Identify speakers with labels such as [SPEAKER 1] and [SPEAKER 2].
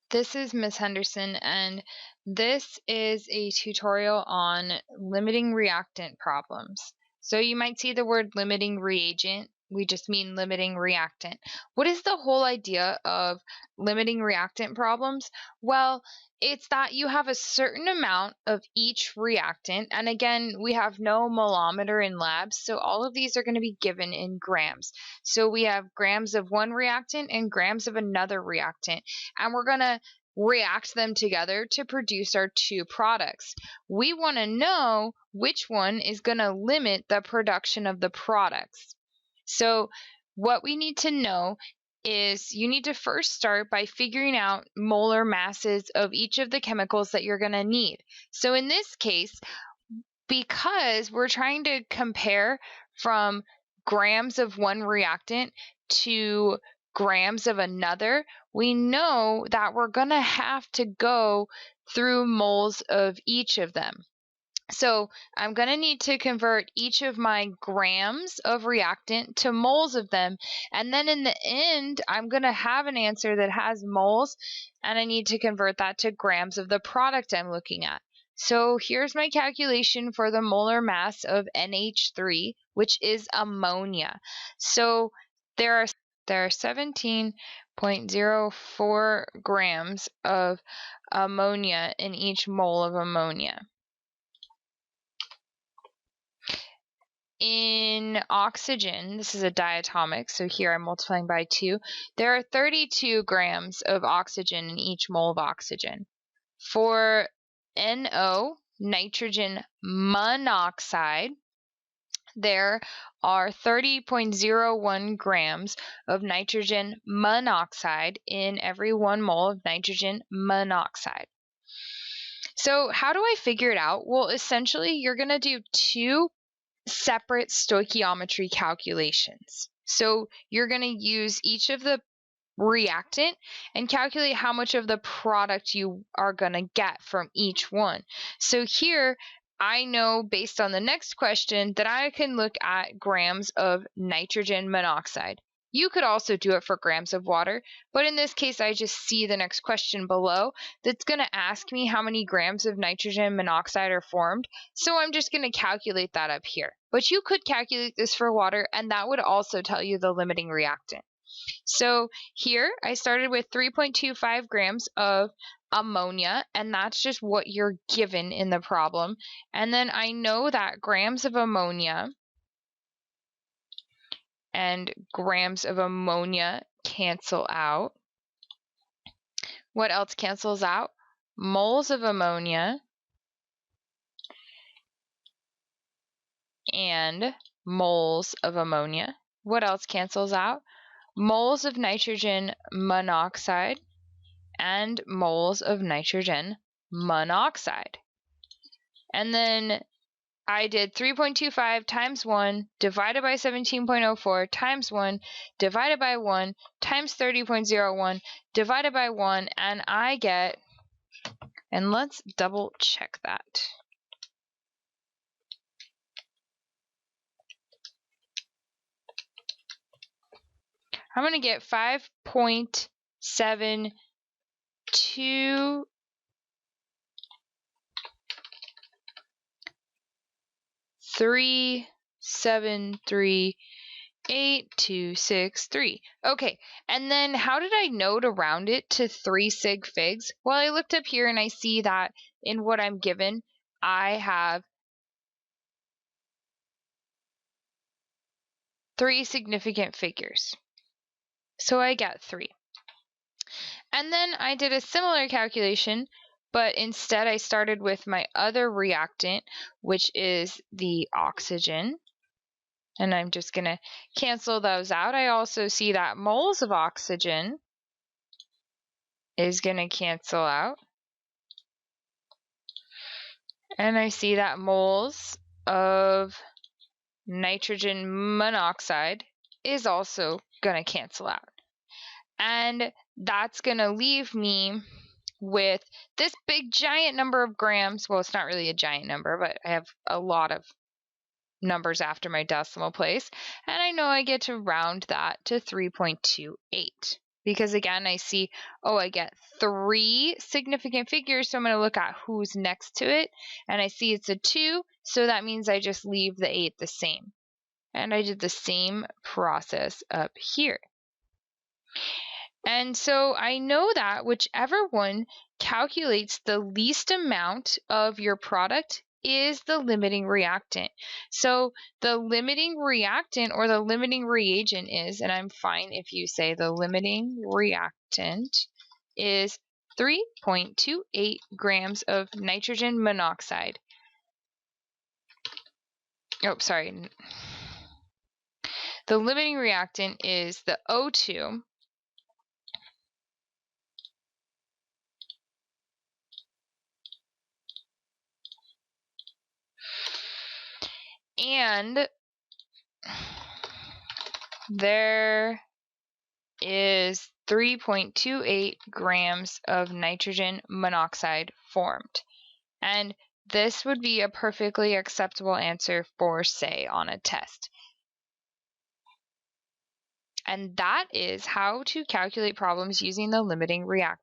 [SPEAKER 1] This is Miss Henderson, and this is a tutorial on limiting reactant problems. So you might see the word limiting reagent. We just mean limiting reactant. What is the whole idea of limiting reactant problems? Well, it's that you have a certain amount of each reactant, and again, we have no molometer in labs, so all of these are going to be given in grams. So we have grams of one reactant and grams of another reactant, and we're going to react them together to produce our two products. We want to know which one is going to limit the production of the products. So what we need to know is you need to first start by figuring out molar masses of each of the chemicals that you're going to need. So in this case, because we're trying to compare from grams of one reactant to grams of another, we know that we're going to have to go through moles of each of them. So I'm going to need to convert each of my grams of reactant to moles of them. And then in the end, I'm going to have an answer that has moles, and I need to convert that to grams of the product I'm looking at. So here's my calculation for the molar mass of NH3, which is ammonia. So there are 17.04 grams of ammonia in each mole of ammonia. In oxygen, this is a diatomic, so here I'm multiplying by 2. There are 32 grams of oxygen in each mole of oxygen. For NO, nitrogen monoxide, there are 30.01 grams of nitrogen monoxide in every 1 mole of nitrogen monoxide. So how do I figure it out? Well, essentially, you're going to do two separate stoichiometry calculations. So you're going to use each of the reactant and calculate how much of the product you are going to get from each one. So here I know based on the next question that I can look at grams of nitrogen monoxide. You could also do it for grams of water, but in this case I just see the next question below that's going to ask me how many grams of nitrogen monoxide are formed, so I'm just going to calculate that up here. But you could calculate this for water, and that would also tell you the limiting reactant. So here I started with 3.25 grams of ammonia, and that's just what you're given in the problem. And then I know that grams of ammonia and grams of ammonia cancel out. What else cancels out? Moles of ammonia and moles of ammonia. What else cancels out? Moles of nitrogen monoxide and moles of nitrogen monoxide. And then I did 3.25 times 1 divided by 17.04 times 1 divided by 1 times 30.01 divided by 1, and I get, and let's double check that. I'm going to get 5.72 3738263. Okay, and then how did I know to round it to 3 sig figs? Well, I looked up here and I see that in what I'm given, I have 3 significant figures. So I get 3. And then I did a similar calculation, but instead I started with my other reactant, which is the oxygen. And I'm just going to cancel those out. I also see that moles of oxygen is going to cancel out. And I see that moles of nitrogen monoxide is also going to cancel out. And that's going to leave me with this big giant number of grams. Well, it's not really a giant number, but I have a lot of numbers after my decimal place, and I know I get to round that to 3.28 because again, I see, oh, I get 3 significant figures, so I'm going to look at who's next to it, and I see it's a 2, so that means I just leave the 8 the same. And I did the same process up here. And so I know that whichever one calculates the least amount of your product is the limiting reactant. So the limiting reactant or the limiting reagent is, and I'm fine if you say the limiting reactant is 3.28 grams of nitrogen monoxide. Oh, sorry. The limiting reactant is the O2 and there is 3.28 grams of nitrogen monoxide formed. And this would be a perfectly acceptable answer for, say, on a test. And that is how to calculate problems using the limiting reactant.